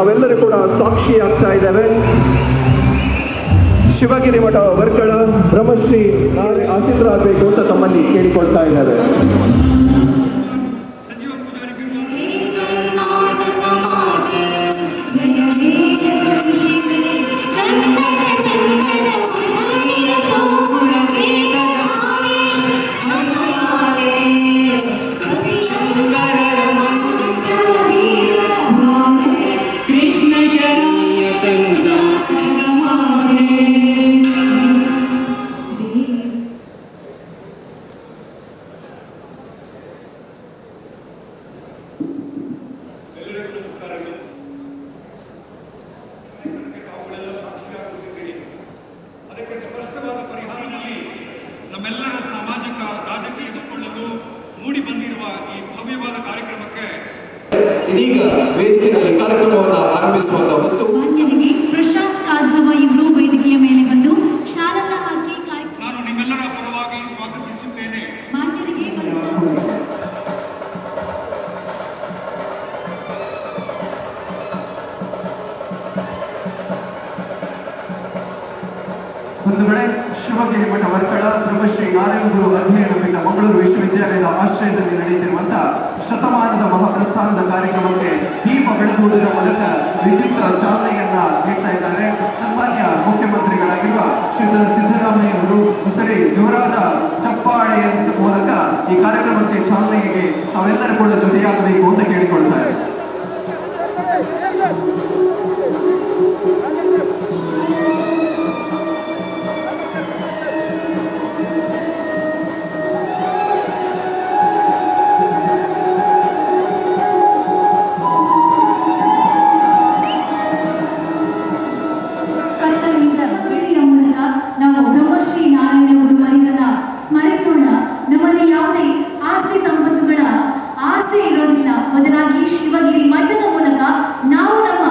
ನಾವೆಲ್ಲರೂ ಕೂಡ ಸಾಕ್ಷಿ ಆಗ್ತಾ ಇದ್ದೇವೆ. ಶಿವಗಿರಿ ಮಠ ವರ್ಕಳ ಬ್ರಹ್ಮಶ್ರೀ ಆಸೀನರಾಗಬೇಕು ಅಂತ ತಮ್ಮಲ್ಲಿ ಕೇಳಿಕೊಳ್ತಾ ಇದ್ದಾರೆ. ನಮ್ಮೆಲ್ಲರ ಸಾಮಾಜಿಕ ರಾಜಕೀಯದುಕೊಳ್ಳಲು ಮೂಡಿ ಬಂದಿರುವ ಈ ಭವ್ಯವಾದ ಕಾರ್ಯಕ್ರಮಕ್ಕೆ ಇದೀಗ ವೇದಿಕೆಯಲ್ಲಿ ಕಾರ್ಯಕ್ರಮವನ್ನು ಆರಂಭಿಸುವಂತ ಹೊತ್ತು ಮಾನ್ಯರಿಗೆ ಪ್ರಶಾಂತ್ ಕಾಜವ ಇವರು ವೇದಿಕೆಯ ಮೇಲೆ ಬಂದು ಶಾಲನ್ನ ಹಾಕಿ ನಾನು ನಿಮ್ಮೆಲ್ಲರ ಪರವಾಗಿ ಸ್ವಾಗತಿಸುತ್ತೇನೆ. ಮಾನ್ಯರಿಗೆ ಬಂಧುಗಳೇ, ಶಿವಗಿರಿ ಮಠ ವರ್ಕಳ ಬ್ರಹ್ಮಶ್ರೀ ನಾರಾಯಣ ಗುರು ಅಧ್ಯಯನ ಪೀಠ ಮಂಗಳೂರು ವಿಶ್ವವಿದ್ಯಾಲಯದ ಆಶ್ರಯದಲ್ಲಿ ನಡೆಯುತ್ತಿರುವಂತಹ ಶತಮಾನದ ಮಹಾಪ್ರಸ್ಥಾನದ ಕಾರ್ಯಕ್ರಮಕ್ಕೆ ದೀಪ ಬೆಳಗುವುದರ ಮೂಲಕ ವಿದ್ಯುತ್ ಚಾಲನೆಯನ್ನ ನೀಡ್ತಾ ಇದ್ದಾರೆ. ಸನ್ಮಾನ್ಯ ಮುಖ್ಯಮಂತ್ರಿಗಳಾಗಿರುವ ಶ್ರೀ ಸಿದ್ದರಾಮಯ್ಯ ಅವರು ಸರಿ ಜೋರಾದ ಚಪ್ಪಾಳೆಯ ಮೂಲಕ ಈ ಕಾರ್ಯಕ್ರಮಕ್ಕೆ ಚಾಲನೆಗೆ ತಾವೆಲ್ಲರೂ ಕೂಡ ಜೊತೆಯಾಗಬೇಕು ಅಂತ ಕೇಳಿಕೊಳ್ತಾರೆ. ನಾವು ಬ್ರಹ್ಮಶ್ರೀ ನಾರಾಯಣ ಗುರುವರಿಗನ್ನ ಸ್ಮರಿಸೋಣ. ನಮ್ಮಲ್ಲಿ ಯಾವುದೇ ಆಸ್ತಿ ಸಂಪತ್ತುಗಳ ಆಸೆ ಇರೋದಿಲ್ಲ, ಬದಲಾಗಿ ಶಿವಗಿರಿ ಮಠದ ಮೂಲಕ ನಾವು ನಮ್ಮ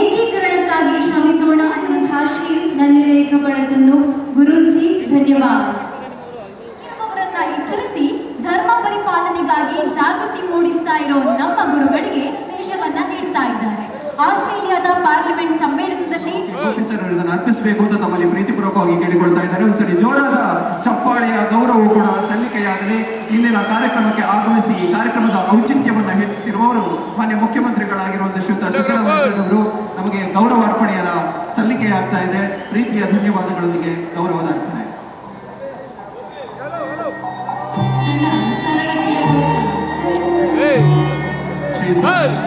ಏಕೀಕರಣಕ್ಕಾಗಿ ಶ್ರಮಿಸೋಣ ಅನ್ನೋ ಭಾಷೆ ನನ್ನ ಲೇಖ ಪಡೆದನ್ನು ಗುರೂಜಿ ಧನ್ಯವಾದ. ಇರುವವರನ್ನ ಎಚ್ಚರಿಸಿ ಧರ್ಮ ಪರಿಪಾಲನೆಗಾಗಿ ಜಾಗೃತಿ ಮೂಡಿಸ್ತಾ ಇರೋ ನಮ್ಮ ಗುರುಗಳಿಗೆ ದೇಶವನ್ನ ನೀಡ್ತಾ ಇದ್ದಾರೆ. ಆಸ್ಟ್ರೇಲಿಯಾದ ಪಾರ್ಲಿಮೆಂಟ್ ಸಮ್ಮೇಳನದಲ್ಲಿ ಅರ್ಪಿಸಬೇಕು ಅಂತ ತಮ್ಮಲ್ಲಿ ಪ್ರೀತಿಪೂರ್ವಕವಾಗಿ ಕೇಳಿಕೊಳ್ತಾ ಇದ್ದಾರೆ. ಒಂದ್ಸರಿ ಜೋರಾದ ಚಪ್ಪಾಳೆಯ ಗೌರವವು ಕೂಡ ಸಲ್ಲಿಕೆಯಾಗಲಿ. ಇಂದಿನ ಕಾರ್ಯಕ್ರಮಕ್ಕೆ ಆಗಮಿಸಿ ಈ ಕಾರ್ಯಕ್ರಮದ ಔಚಿತ್ಯವನ್ನ ಹೆಚ್ಚಿಸಿರುವವರು ಮಾನ್ಯ ಮುಖ್ಯಮಂತ್ರಿಗಳಾಗಿರುವಂತಹ ಶ್ರೀಯುತ ಸಿದ್ದರಾಮಯ್ಯ ಅವರು ನಮಗೆ ಗೌರವ ಅರ್ಪಣೆಯ ಸಲ್ಲಿಕೆಯಾಗ್ತಾ ಇದೆ. ಪ್ರೀತಿಯ ಧನ್ಯವಾದಗಳೊಂದಿಗೆ ಗೌರವದ ಅರ್ಪಣೆ.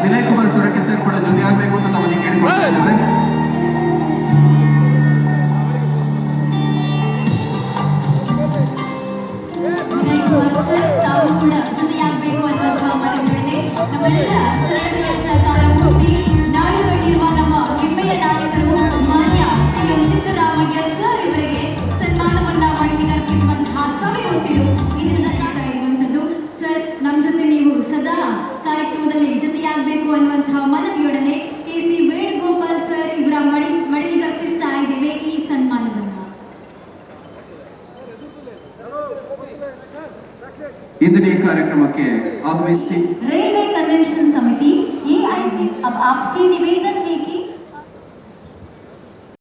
ವಿನಯ್ ಕುಮಾರ್ ಸೊರಕೆ ಸರ್ ಕೂಡ ಜೊತೆಯಾಗಬೇಕು ಅಂತ ನಮ್ಮಲ್ಲಿ ಕೇಳಿಕೊಳ್ತಾ ಇದ್ದೇವೆ. ವಿನಯ್ ಕುಮಾರ್ ಸರ್ ತಾವು ಕೂಡ ಜೊತೆಯಾಗಬೇಕು ಅನ್ನುವಂತಹ ಮನವಿಯೊಡನೆ ನಮ್ಮೆಲ್ಲ ಸರಳತೆಯ ಸಹಕಾರ ಮೂರ್ತಿ ನಾಡುಗಟ್ಟಿರುವ ನಮ್ಮ ಹೆಮ್ಮೆಯ ನಾಯಕರು ಮಾನ್ಯ ಸಿಎಂ ಸಿದ್ದರಾಮಯ್ಯ ಸರ್ ಇವರಿಗೆ ಸನ್ಮಾನವನ್ನ ಮಾಡಲಿಕ್ಕೆ ಅರ್ಪಿಸುವಂತಹ ಸಮಯ ಹೊತ್ತಿದ್ದು ಇದರಿಂದ ಇರುವಂತದ್ದು. ಸರ್, ನಮ್ಮ ಜೊತೆ ನೀವು ಸದಾ ಕಾರ್ಯಕ್ರಮದಲ್ಲಿ ಜೊತೆಯಾಗಬೇಕು ಅನ್ನುವಂತಹ ಮನವಿಯೊಡನೆ KC ವೇಣುಗೋಪಾಲ್ ಸರ್ ಇವರ ಮಡಿಲಿಗೆ ಅರ್ಪಿಸ್ತಾ ಇದ್ದೇವೆ ಈ ಸನ್ಮಾನವನ್ನ. इंदिन कार्यक्रम के आगमिसी रेलवे कन्वेंशन समिति AIC अब आपसे निवेदन है कि